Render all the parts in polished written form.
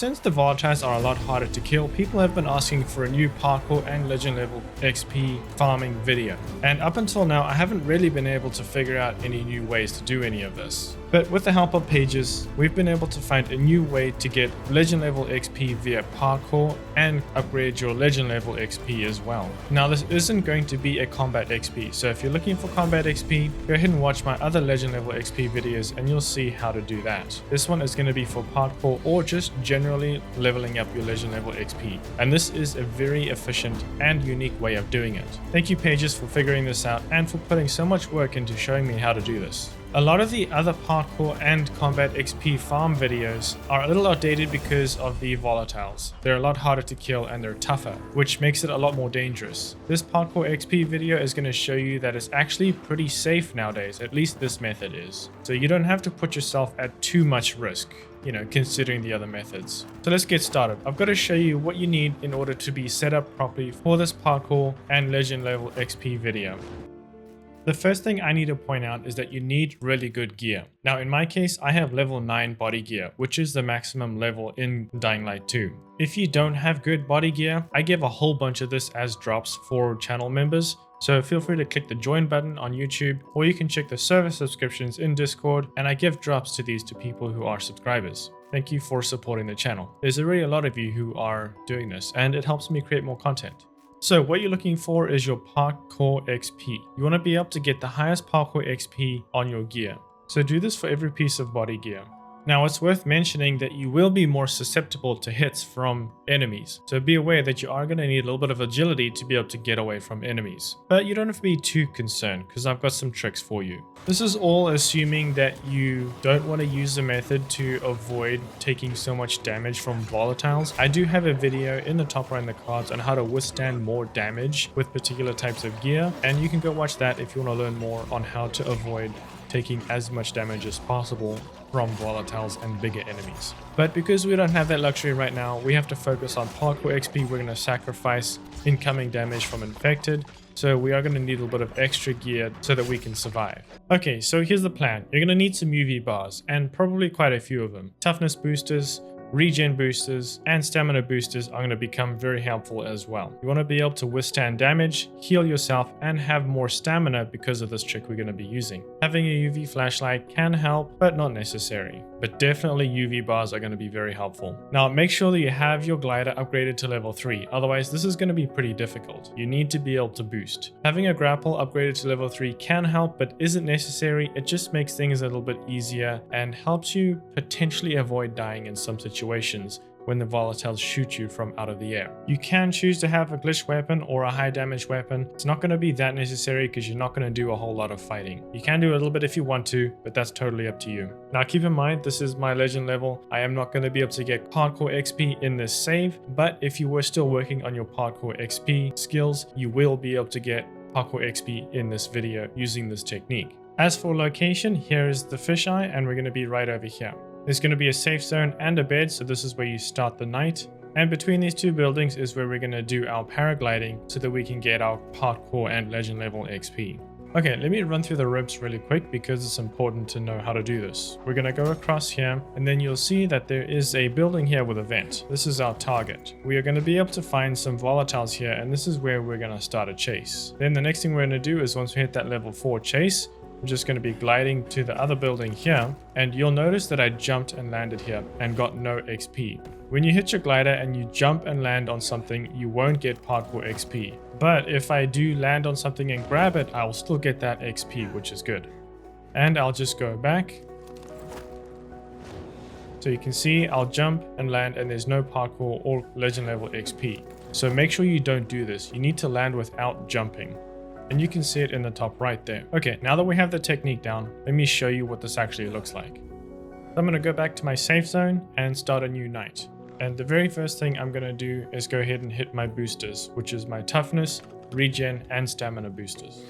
since the volatiles are a lot harder to kill, people have been asking for a new parkour and legend level XP farming video. And up until now, I haven't really been able to figure out any new ways to do any of this. But with the help of pages, we've been able to find a new way to get legend level XP via parkour and upgrade your legend level XP as well. Now this isn't going to be a combat XP, so if you're looking for combat XP, go ahead and watch my other legend level XP videos and you'll see how to do that. This one is going to be for parkour or just generally leveling up your legend level XP. And this is a very efficient and unique way of doing it. Thank you pages for figuring this out and for putting so much work into showing me how to do this. A lot of the other parkour and combat XP farm videos are a little outdated because of the volatiles. They're a lot harder to kill and they're tougher, which makes it a lot more dangerous. This parkour XP video is going to show you that it's actually pretty safe nowadays, at least this method is. So you don't have to put yourself at too much risk, considering the other methods. So let's get started. I've got to show you what you need in order to be set up properly for this parkour and legend level XP video. The first thing I need to point out is that you need really good gear. Now in my case, I have level 9 body gear, which is the maximum level in Dying Light 2. If you don't have good body gear, I give a whole bunch of this as drops for channel members. So feel free to click the join button on YouTube, or you can check the server subscriptions in Discord, and I give drops to these to people who are subscribers. Thank you for supporting the channel. There's already a lot of you who are doing this, and it helps me create more content. So what you're looking for is your parkour XP. You want to be able to get the highest parkour XP on your gear. So do this for every piece of body gear. Now it's worth mentioning that you will be more susceptible to hits from enemies. So be aware that you are going to need a little bit of agility to be able to get away from enemies. But you don't have to be too concerned because I've got some tricks for you. This is all assuming that you don't want to use the method to avoid taking so much damage from volatiles. I do have a video in the top right in the cards on how to withstand more damage with particular types of gear. And you can go watch that if you want to learn more on how to avoid taking as much damage as possible from volatiles and bigger enemies. But because we don't have that luxury right now, we have to focus on parkour XP. We're going to sacrifice incoming damage from infected. So we are going to need a little bit of extra gear so that we can survive. Okay, so here's the plan. You're going to need some UV bars and probably quite a few of them. Toughness boosters, regen boosters, and stamina boosters are going to become very helpful as well. You want to be able to withstand damage, heal yourself, and have more stamina because of this trick we're going to be using. Having a UV flashlight can help, but not necessary. But definitely UV bars are going to be very helpful. Now make sure that you have your glider upgraded to level 3, otherwise this is going to be pretty difficult. You need to be able to boost. Having a grapple upgraded to level 3 can help, but isn't necessary. It just makes things a little bit easier and helps you potentially avoid dying in some situations when the volatiles shoot you from out of the air. You can choose to have a glitch weapon or a high damage weapon. It's not going to be that necessary because you're not going to do a whole lot of fighting. You can do a little bit if you want to, but that's totally up to you. Now keep in mind, this is my legend level. I am not going to be able to get parkour XP in this save, but if you were still working on your parkour XP skills, you will be able to get parkour XP in this video using this technique. As for location, here is the fisheye and we're going to be right over here. There's going to be a safe zone and a bed, so this is where you start the night. And between these two buildings is where we're going to do our paragliding so that we can get our parkour and legend level XP. Okay, let me run through the ropes really quick because it's important to know how to do this. We're going to go across here and then you'll see that there is a building here with a vent. This is our target. We are going to be able to find some volatiles here and this is where we're going to start a chase. Then the next thing we're going to do is once we hit that level 4 chase, I'm just going to be gliding to the other building here, and you'll notice that I jumped and landed here and got no XP. When you hit your glider and you jump and land on something, you won't get parkour XP. But if I do land on something and grab it, I'll still get that XP, which is good. And I'll just go back. So you can see I'll jump and land and there's no parkour or legend level XP. So make sure you don't do this. You need to land without jumping. And you can see it in the top right there. Okay, now that we have the technique down, let me show you what this actually looks like. So I'm going to go back to my safe zone and start a new night. And the very first thing I'm going to do is go ahead and hit my boosters, which is my toughness, regen, and stamina boosters.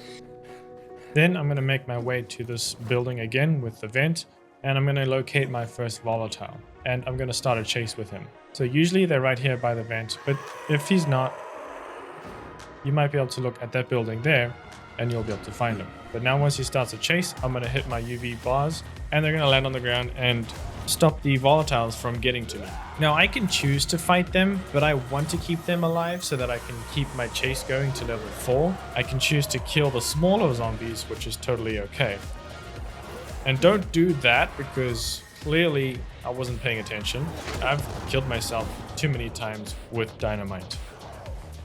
Then I'm going to make my way to this building again with the vent, and I'm going to locate my first volatile. And I'm going to start a chase with him. So usually they're right here by the vent, but if he's not, you might be able to look at that building there and you'll be able to find him. But now once he starts a chase, I'm going to hit my UV bars and they're going to land on the ground and stop the volatiles from getting to me. Now I can choose to fight them, but I want to keep them alive so that I can keep my chase going to level 4. I can choose to kill the smaller zombies, which is totally okay. And don't do that because clearly I wasn't paying attention. I've killed myself too many times with dynamite.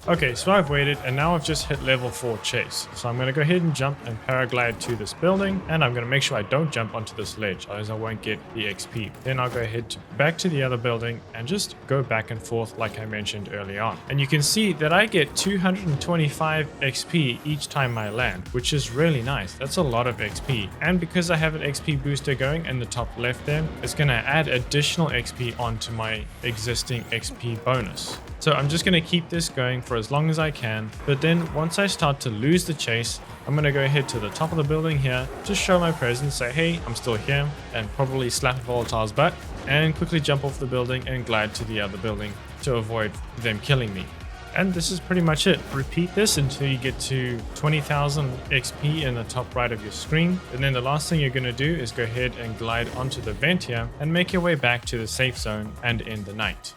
Okay, so I've waited and now I've just hit level 4 chase. So I'm going to go ahead and jump and paraglide to this building, and I'm going to make sure I don't jump onto this ledge, otherwise I won't get the XP. Then I'll go ahead back to the other building and just go back and forth like I mentioned early on. And you can see that I get 225 XP each time I land, which is really nice. That's a lot of XP. And because I have an XP booster going in the top left there, it's going to add additional XP onto my existing XP bonus. So I'm just going to keep this going for as long as I can, but then once I start to lose the chase, I'm going to go ahead to the top of the building here, just show my presence, say hey, I'm still here, and probably slap Volatile's butt, and quickly jump off the building and glide to the other building to avoid them killing me. And this is pretty much it. Repeat this until you get to 20,000 XP in the top right of your screen. And then the last thing you're going to do is go ahead and glide onto the vent here and make your way back to the safe zone and end the night.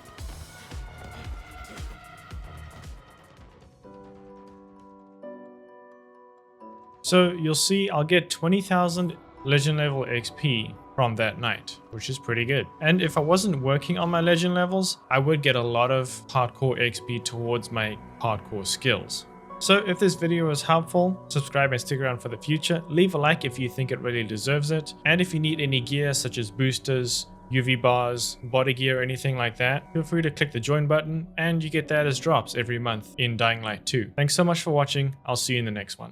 So you'll see I'll get 20,000 legend level XP from that night, which is pretty good. And if I wasn't working on my legend levels, I would get a lot of hardcore XP towards my hardcore skills. So if this video was helpful, subscribe and stick around for the future. Leave a like if you think it really deserves it. And if you need any gear such as boosters, UV bars, body gear, or anything like that, feel free to click the join button and you get that as drops every month in Dying Light 2. Thanks so much for watching. I'll see you in the next one.